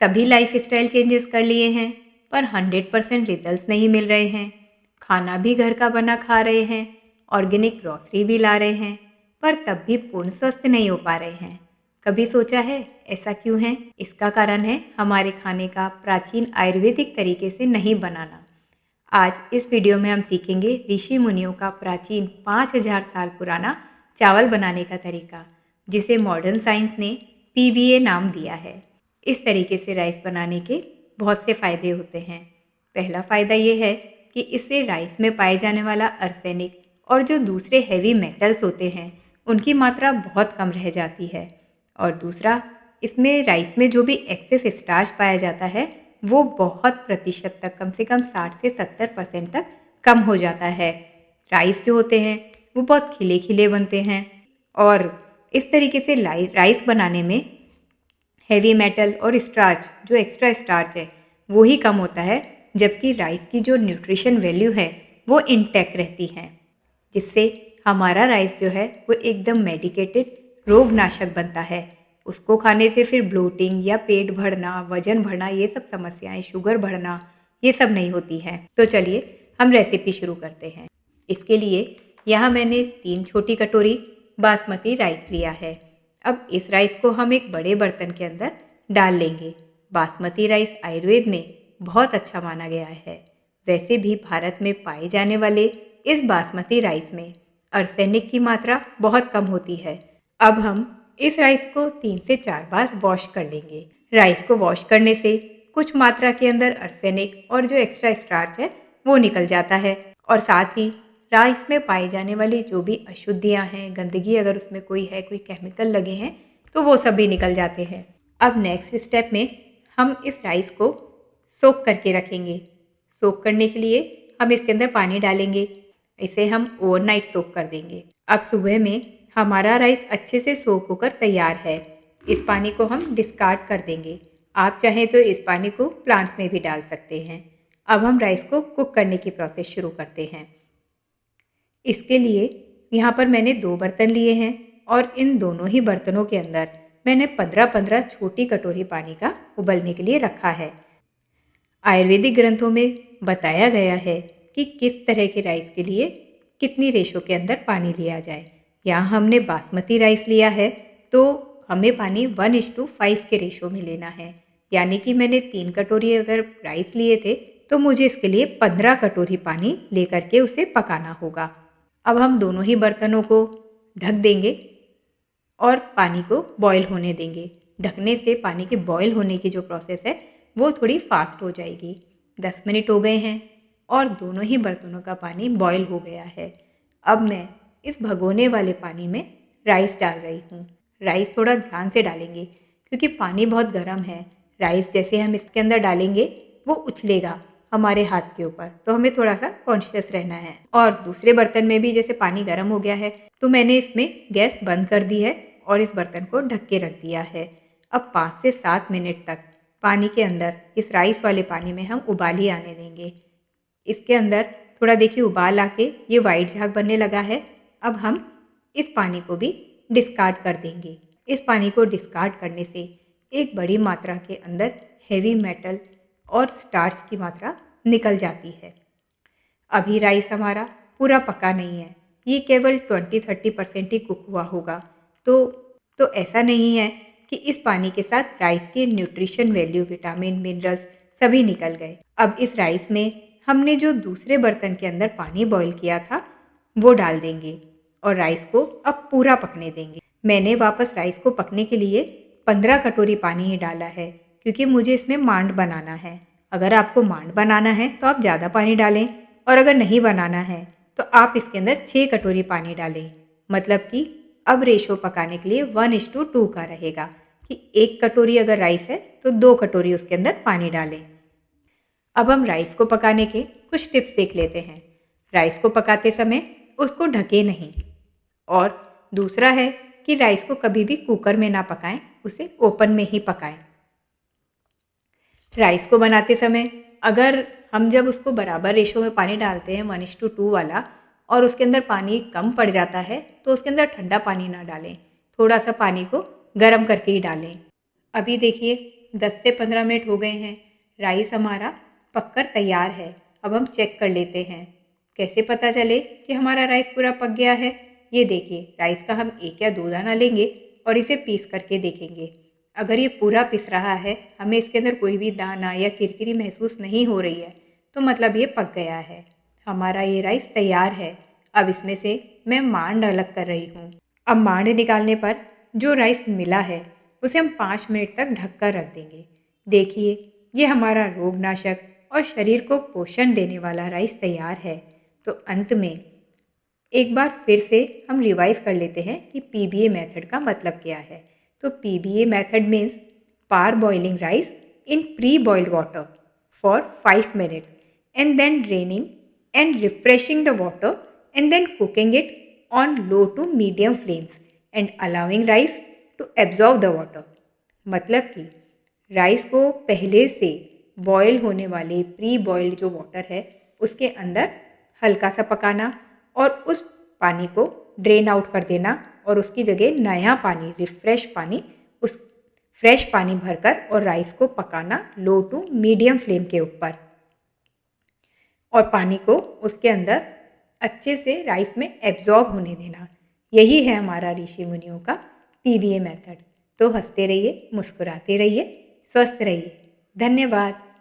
सभी lifestyle changes कर लिए हैं पर 100% रिजल्ट्स नहीं मिल रहे हैं। खाना भी घर का बना खा रहे हैं, ऑर्गेनिक ग्रॉसरी भी ला रहे हैं, पर तब भी पूर्ण स्वस्थ नहीं हो पा रहे हैं। कभी सोचा है ऐसा क्यों है? इसका कारण है हमारे खाने का प्राचीन आयुर्वेदिक तरीके से नहीं बनाना। आज इस वीडियो में हम सीखेंगे ऋषि मुनियों का प्राचीन 5000 साल पुराना चावल बनाने का तरीका, जिसे मॉडर्न साइंस ने पीबीए नाम दिया है। इस तरीके से राइस बनाने के बहुत से फ़ायदे होते हैं। पहला फ़ायदा ये है कि इससे राइस में पाए जाने वाला आर्सेनिक और जो दूसरे हैवी मेटल्स होते हैं उनकी मात्रा बहुत कम रह जाती है। और दूसरा, इसमें राइस में जो भी एक्सेस स्टार्च पाया जाता है वो बहुत प्रतिशत तक, कम से कम 60 से 70% तक कम हो जाता है। राइस जो होते हैं वो बहुत खिले खिले बनते हैं और इस तरीके से राइस बनाने में हैवी मेटल और स्टार्च, जो एक्स्ट्रा स्टार्च है वो ही कम होता है, जबकि राइस की जो न्यूट्रिशन वैल्यू है वो इंटैक्ट रहती है, जिससे हमारा राइस जो है वो एकदम मेडिकेटेड रोगनाशक बनता है। उसको खाने से फिर ब्लोटिंग या पेट भरना, वजन बढ़ना, ये सब समस्याएं, शुगर बढ़ना, ये सब नहीं होती हैं। तो चलिए हम रेसिपी शुरू करते हैं। इसके लिए यहाँ मैंने 3 छोटी कटोरी बासमती राइस लिया है। अब इस राइस को हम एक बड़े बर्तन के अंदर डाल लेंगे। बासमती राइस आयुर्वेद में बहुत अच्छा माना गया है। वैसे भी भारत में पाए जाने वाले इस बासमती राइस में आर्सेनिक की मात्रा बहुत कम होती है। अब हम इस राइस को 3 से 4 बार वॉश कर लेंगे। राइस को वॉश करने से कुछ मात्रा के अंदर आर्सेनिक और जो एक्स्ट्रा स्टार्च है वो निकल जाता है, और साथ ही राइस में पाई जाने वाली जो भी अशुद्धियाँ हैं, गंदगी अगर उसमें कोई है, कोई केमिकल लगे हैं, तो वो सब भी निकल जाते हैं। अब नेक्स्ट स्टेप में हम इस राइस को सोक करके रखेंगे। सोक करने के लिए हम इसके अंदर पानी डालेंगे। इसे हम ओवरनाइट सोक कर देंगे। अब सुबह में हमारा राइस अच्छे से सोक होकर तैयार है। इस पानी को हम डिस्कार्ड कर देंगे। आप चाहें तो इस पानी को प्लांट्स में भी डाल सकते हैं। अब हम राइस को कुक करने की प्रोसेस शुरू करते हैं। इसके लिए यहाँ पर मैंने 2 बर्तन लिए हैं और इन दोनों ही बर्तनों के अंदर मैंने 15-15 छोटी कटोरी पानी का उबलने के लिए रखा है। आयुर्वेदिक ग्रंथों में बताया गया है कि किस तरह के राइस के लिए कितनी रेशो के अंदर पानी लिया जाए। यहाँ हमने बासमती राइस लिया है तो हमें पानी 1:5 के रेशो में लेना है। यानी कि मैंने 3 कटोरी अगर राइस लिए थे तो मुझे इसके लिए 15 कटोरी पानी लेकर के उसे पकाना होगा। अब हम दोनों ही बर्तनों को ढक देंगे और पानी को बॉईल होने देंगे। ढकने से पानी के बॉईल होने की जो प्रोसेस है वो थोड़ी फास्ट हो जाएगी। 10 मिनट हो गए हैं और दोनों ही बर्तनों का पानी बॉईल हो गया है। अब मैं इस भगोने वाले पानी में राइस डाल रही हूँ। राइस थोड़ा ध्यान से डालेंगे क्योंकि पानी बहुत गर्म है। राइस जैसे हम इसके अंदर डालेंगे वो उछलेगा हमारे हाथ के ऊपर, तो हमें थोड़ा सा कॉन्शियस रहना है। और दूसरे बर्तन में भी जैसे पानी गर्म हो गया है तो मैंने इसमें गैस बंद कर दी है और इस बर्तन को ढक के रख दिया है। अब 5 से 7 मिनट तक पानी के अंदर, इस राइस वाले पानी में हम उबाल ही आने देंगे। इसके अंदर थोड़ा देखिए उबाल आके ये वाइट झाग बनने लगा है। अब हम इस पानी को भी डिस्कार्ड कर देंगे। इस पानी को डिस्कार्ड करने से एक बड़ी मात्रा के अंदर हेवी मेटल और स्टार्च की मात्रा निकल जाती है। अभी राइस हमारा पूरा पका नहीं है, ये केवल 20-30% ही कुक हुआ होगा। तो ऐसा नहीं है कि इस पानी के साथ राइस के न्यूट्रिशन वैल्यू, विटामिन, मिनरल्स सभी निकल गए। अब इस राइस में हमने जो दूसरे बर्तन के अंदर पानी बॉईल किया था वो डाल देंगे और राइस को अब पूरा पकने देंगे। मैंने वापस राइस को पकने के लिए 15 कटोरी पानी ही डाला है क्योंकि मुझे इसमें मांड बनाना है। अगर आपको मांड बनाना है तो आप ज़्यादा पानी डालें, और अगर नहीं बनाना है तो आप इसके अंदर 6 कटोरी पानी डालें। मतलब कि अब रेशो पकाने के लिए 1:2 का रहेगा कि 1 कटोरी अगर राइस है तो 2 कटोरी उसके अंदर पानी डालें। अब हम राइस को पकाने के कुछ टिप्स देख लेते हैं। राइस को पकाते समय उसको ढके नहीं, और दूसरा है कि राइस को कभी भी कुकर में ना पकाएं, उसे ओपन में ही पकाएं। राइस को बनाते समय अगर हम जब उसको बराबर रेशो में पानी डालते हैं 1:2 वाला, और उसके अंदर पानी कम पड़ जाता है तो उसके अंदर ठंडा पानी ना डालें, थोड़ा सा पानी को गर्म करके ही डालें। अभी देखिए 10 से 15 मिनट हो गए हैं। राइस हमारा पककर तैयार है। अब हम चेक कर लेते हैं। कैसे पता चले कि हमारा राइस पूरा पक गया है? ये देखिए, राइस का हम 1 या 2 दाना लेंगे और इसे पीस करके देखेंगे। अगर ये पूरा पिस रहा है, हमें इसके अंदर कोई भी दाना या किरकिरी महसूस नहीं हो रही है, तो मतलब ये पक गया है। हमारा ये राइस तैयार है। अब इसमें से मैं मांड अलग कर रही हूँ। अब मांड निकालने पर जो राइस मिला है उसे हम 5 मिनट तक ढककर रख देंगे। देखिए, ये हमारा रोगनाशक और शरीर को पोषण देने वाला राइस तैयार है। तो अंत में एक बार फिर से हम रिवाइज कर लेते हैं कि पीबीए मेथड का मतलब क्या है। तो PBA method means parboiling rice in pre boiled water for 5 minutes and then draining and refreshing the water and then cooking it on low to medium flames and allowing rice to absorb the water. मतलब कि rice को पहले से boil होने वाले pre boiled जो water है उसके अंदर हल्का सा पकाना और उस पानी को ड्रेन आउट कर देना और उसकी जगह नया पानी, रिफ्रेश पानी, उस फ्रेश पानी भरकर और राइस को पकाना लो टू मीडियम फ्लेम के ऊपर और पानी को उसके अंदर अच्छे से राइस में एब्जॉर्ब होने देना। यही है हमारा ऋषि मुनियों का पीबीए मेथड। तो हंसते रहिए, मुस्कुराते रहिए, स्वस्थ रहिए। धन्यवाद।